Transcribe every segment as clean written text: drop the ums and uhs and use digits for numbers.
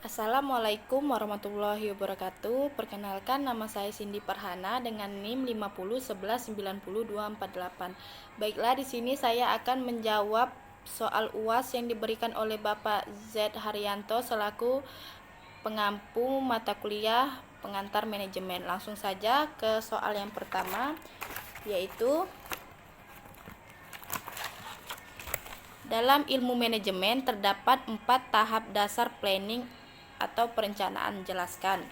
Assalamualaikum warahmatullahi wabarakatuh. Perkenalkan, nama saya Cindy Farhana dengan NIM 5011902488. Baiklah, di sini saya akan menjawab soal UAS yang diberikan oleh Bapak Z Haryanto selaku pengampu mata kuliah pengantar manajemen. Langsung saja ke soal yang pertama, yaitu dalam ilmu manajemen terdapat 4 tahap dasar planning atau perencanaan. Jelaskan.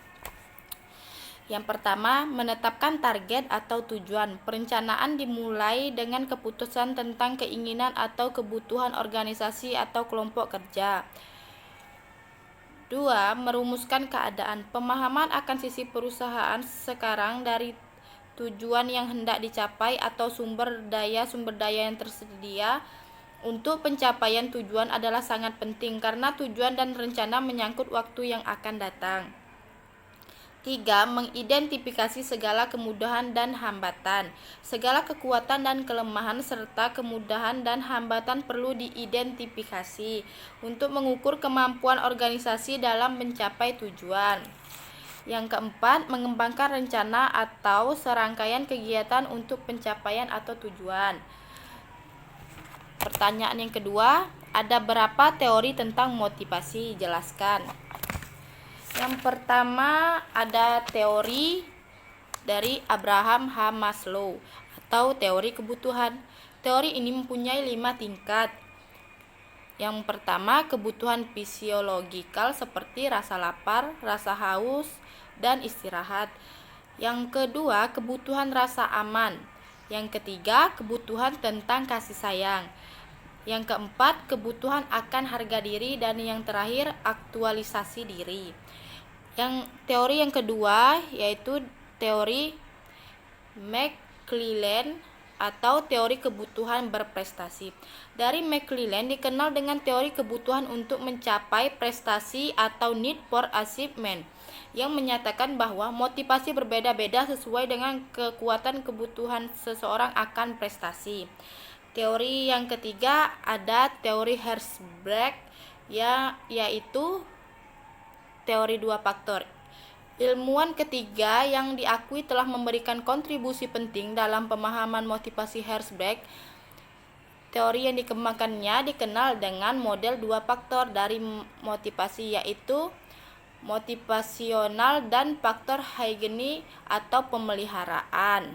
Yang pertama, menetapkan target atau tujuan. Perencanaan dimulai dengan keputusan tentang keinginan atau kebutuhan organisasi atau kelompok kerja. 2. Merumuskan keadaan. Pemahaman akan sisi perusahaan sekarang dari tujuan yang hendak dicapai atau sumber daya yang tersedia untuk pencapaian tujuan adalah sangat penting karena tujuan dan rencana menyangkut waktu yang akan datang. 3. Mengidentifikasi segala kemudahan dan hambatan. Segala kekuatan dan kelemahan serta kemudahan dan hambatan perlu diidentifikasi untuk mengukur kemampuan organisasi dalam mencapai tujuan. Yang keempat, mengembangkan rencana atau serangkaian kegiatan untuk pencapaian atau tujuan. Pertanyaan yang kedua, ada berapa teori tentang motivasi? Jelaskan. Yang pertama, ada teori dari Abraham H. Maslow atau teori kebutuhan. Teori ini mempunyai 5 tingkat. Yang pertama, kebutuhan fisiologikal seperti rasa lapar, rasa haus, dan istirahat. Yang kedua, kebutuhan rasa aman. Yang ketiga, kebutuhan tentang kasih sayang. Yang keempat, kebutuhan akan harga diri. Dan yang terakhir, aktualisasi diri. Teori yang kedua yaitu teori McClelland atau teori kebutuhan berprestasi. Dari McClelland dikenal dengan teori kebutuhan untuk mencapai prestasi atau need for achievement, yang menyatakan bahwa motivasi berbeda-beda sesuai dengan kekuatan kebutuhan seseorang akan prestasi. Teori yang ketiga ada teori Herzberg, yaitu teori 2 faktor. Ilmuwan ketiga yang diakui telah memberikan kontribusi penting dalam pemahaman motivasi Herzberg. Teori yang dikembangkannya dikenal dengan model 2 faktor dari motivasi, yaitu motivasional dan faktor Huygens atau pemeliharaan.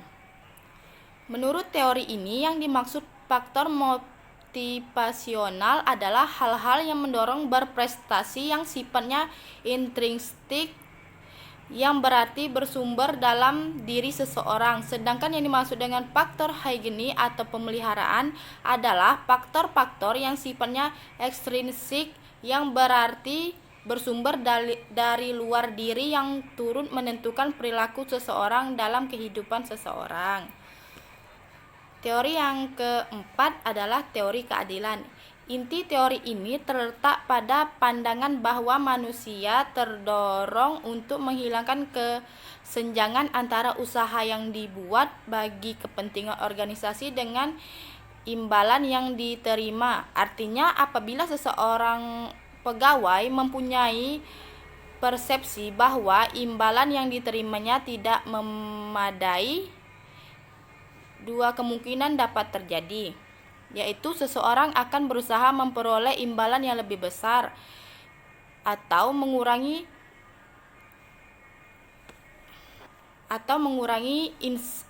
Menurut teori ini, yang dimaksud faktor motivasional adalah hal-hal yang mendorong berprestasi yang sifatnya intrinsik, yang berarti bersumber dalam diri seseorang. Sedangkan yang dimaksud dengan faktor Huygens atau pemeliharaan adalah faktor-faktor yang sifatnya ekstrinsik, yang berarti bersumber dari luar diri, yang turut menentukan perilaku seseorang dalam kehidupan seseorang. Teori yang keempat adalah teori keadilan. Inti teori ini terletak pada pandangan bahwa manusia terdorong untuk menghilangkan kesenjangan antara usaha yang dibuat bagi kepentingan organisasi dengan imbalan yang diterima. Artinya, apabila seseorang pegawai mempunyai persepsi bahwa imbalan yang diterimanya tidak memadai, 2 kemungkinan dapat terjadi, yaitu seseorang akan berusaha memperoleh imbalan yang lebih besar atau mengurangi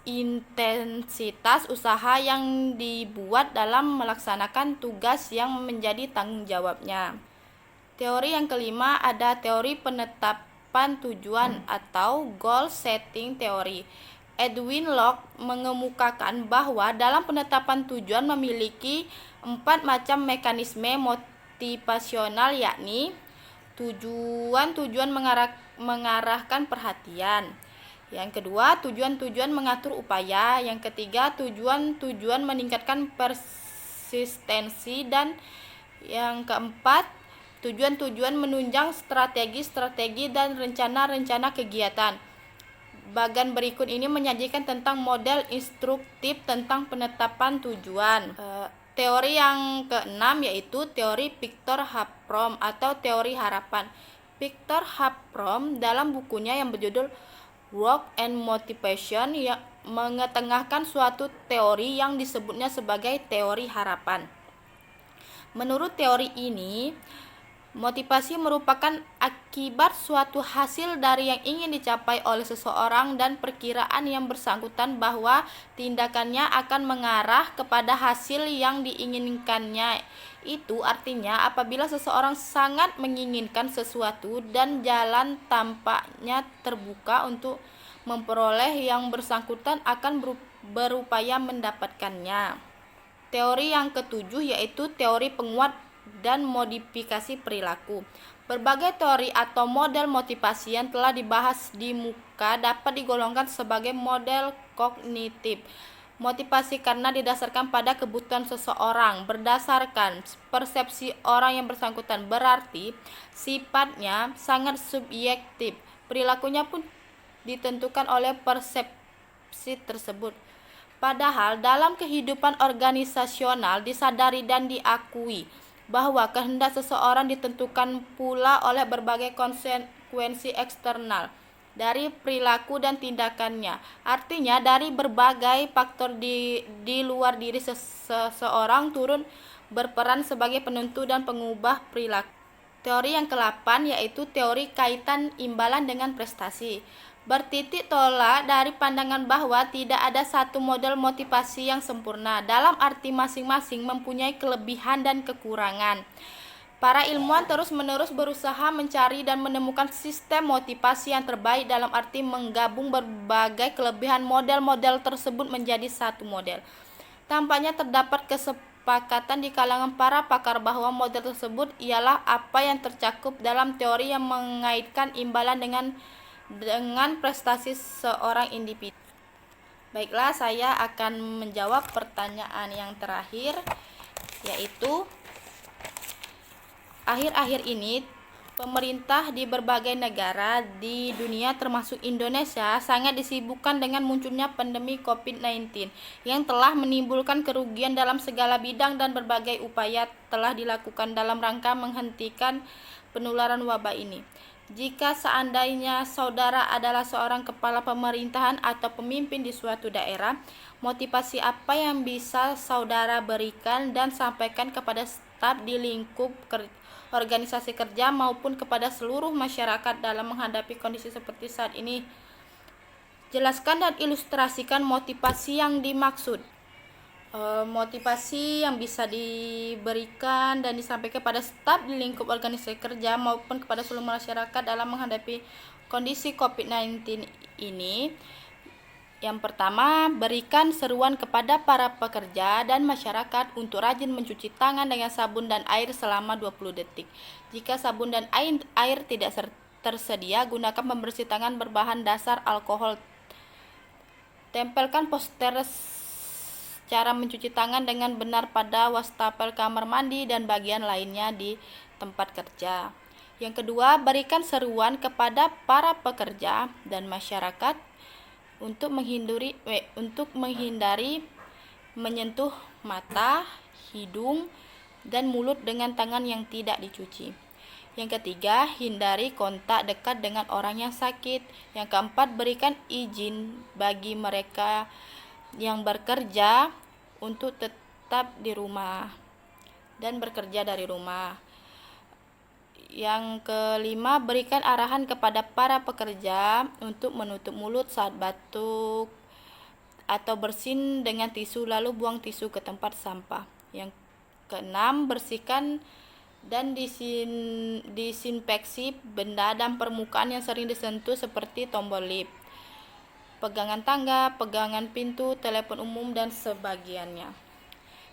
intensitas usaha yang dibuat dalam melaksanakan tugas yang menjadi tanggung jawabnya. Teori yang kelima ada teori penetapan tujuan atau goal setting theory. Edwin Locke mengemukakan bahwa dalam penetapan tujuan memiliki 4 macam mekanisme motivasional, yakni tujuan mengarahkan perhatian. Yang kedua, tujuan mengatur upaya. Yang ketiga, tujuan meningkatkan persistensi. Dan yang keempat, tujuan menunjang strategi dan rencana kegiatan. Bagian berikut ini menyajikan tentang model instruktif tentang penetapan tujuan. Teori yang keenam yaitu teori Victor Hobsbawm atau teori harapan. Viktor Haprom dalam bukunya yang berjudul Work and Motivation yang mengetengahkan suatu teori yang disebutnya sebagai teori harapan. Menurut teori ini, motivasi merupakan akibat suatu hasil dari yang ingin dicapai oleh seseorang dan perkiraan yang bersangkutan bahwa tindakannya akan mengarah kepada hasil yang diinginkannya. Itu artinya apabila seseorang sangat menginginkan sesuatu dan jalan tampaknya terbuka untuk memperoleh, yang bersangkutan akan berupaya mendapatkannya. Teori yang ketujuh yaitu teori penguat dan modifikasi perilaku. Berbagai teori atau model motivasi yang telah dibahas di muka dapat digolongkan sebagai model kognitif. Motivasi karena didasarkan pada kebutuhan seseorang berdasarkan persepsi orang yang bersangkutan, berarti sifatnya sangat subjektif. Perilakunya pun ditentukan oleh persepsi tersebut. Padahal dalam kehidupan organisasional disadari dan diakui bahwa kehendak seseorang ditentukan pula oleh berbagai konsekuensi eksternal dari perilaku dan tindakannya. Artinya dari berbagai faktor di luar diri seseorang turun berperan sebagai penentu dan pengubah perilaku. Teori yang ke-8 yaitu teori kaitan imbalan dengan prestasi. Bertitik tolak dari pandangan bahwa tidak ada satu model motivasi yang sempurna, dalam arti masing-masing mempunyai kelebihan dan kekurangan. Para ilmuwan terus-menerus berusaha mencari dan menemukan sistem motivasi yang terbaik, dalam arti menggabung berbagai kelebihan model-model tersebut menjadi satu model. Tampaknya terdapat kesepakatan di kalangan para pakar bahwa model tersebut ialah apa yang tercakup dalam teori yang mengaitkan imbalan dengan prestasi seorang individu. Baiklah, saya akan menjawab pertanyaan yang terakhir, yaitu akhir-akhir ini pemerintah di berbagai negara di dunia termasuk Indonesia sangat disibukkan dengan munculnya pandemi COVID-19 yang telah menimbulkan kerugian dalam segala bidang, dan berbagai upaya telah dilakukan dalam rangka menghentikan penularan wabah ini. Jika seandainya saudara adalah seorang kepala pemerintahan atau pemimpin di suatu daerah, motivasi apa yang bisa saudara berikan dan sampaikan kepada staf di lingkup organisasi kerja maupun kepada seluruh masyarakat dalam menghadapi kondisi seperti saat ini? Jelaskan dan ilustrasikan motivasi yang dimaksud. Motivasi yang bisa diberikan dan disampaikan kepada staf di lingkup organisasi kerja maupun kepada seluruh masyarakat dalam menghadapi kondisi COVID-19 ini. Yang pertama, berikan seruan kepada para pekerja dan masyarakat untuk rajin mencuci tangan dengan sabun dan air selama 20 detik. Jika sabun dan air tidak tersedia, gunakan pembersih tangan berbahan dasar alkohol. Tempelkan poster cara mencuci tangan dengan benar pada wastafel kamar mandi dan bagian lainnya di tempat kerja. Yang kedua, berikan seruan kepada para pekerja dan masyarakat untuk menghindari menyentuh mata, hidung, dan mulut dengan tangan yang tidak dicuci. Yang ketiga, hindari kontak dekat dengan orang yang sakit. Yang keempat, berikan izin bagi mereka yang bekerja untuk tetap di rumah dan bekerja dari rumah. Yang kelima, berikan arahan kepada para pekerja untuk menutup mulut saat batuk atau bersin dengan tisu, lalu buang tisu ke tempat sampah. Yang keenam, bersihkan dan disinfeksi benda dan permukaan yang sering disentuh seperti tombol lift, pegangan tangga, pegangan pintu, telepon umum, dan sebagiannya.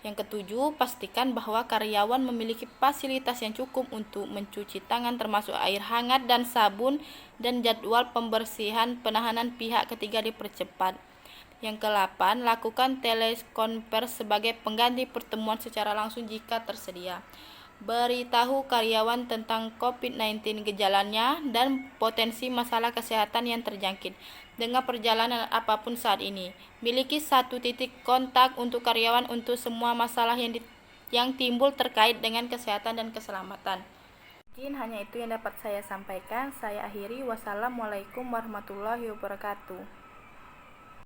Yang ketujuh, pastikan bahwa karyawan memiliki fasilitas yang cukup untuk mencuci tangan termasuk air hangat dan sabun, dan jadwal pembersihan penahanan pihak ketiga dipercepat. Yang ke-8, lakukan telekonferensi sebagai pengganti pertemuan secara langsung jika tersedia. Beritahu karyawan tentang COVID-19, gejalanya, dan potensi masalah kesehatan yang terjangkit dengan perjalanan apapun saat ini. Miliki satu titik kontak untuk karyawan untuk semua masalah yang timbul terkait dengan kesehatan dan keselamatan. Mungkin hanya itu yang dapat saya sampaikan. Saya akhiri. Wassalamualaikum warahmatullahi wabarakatuh.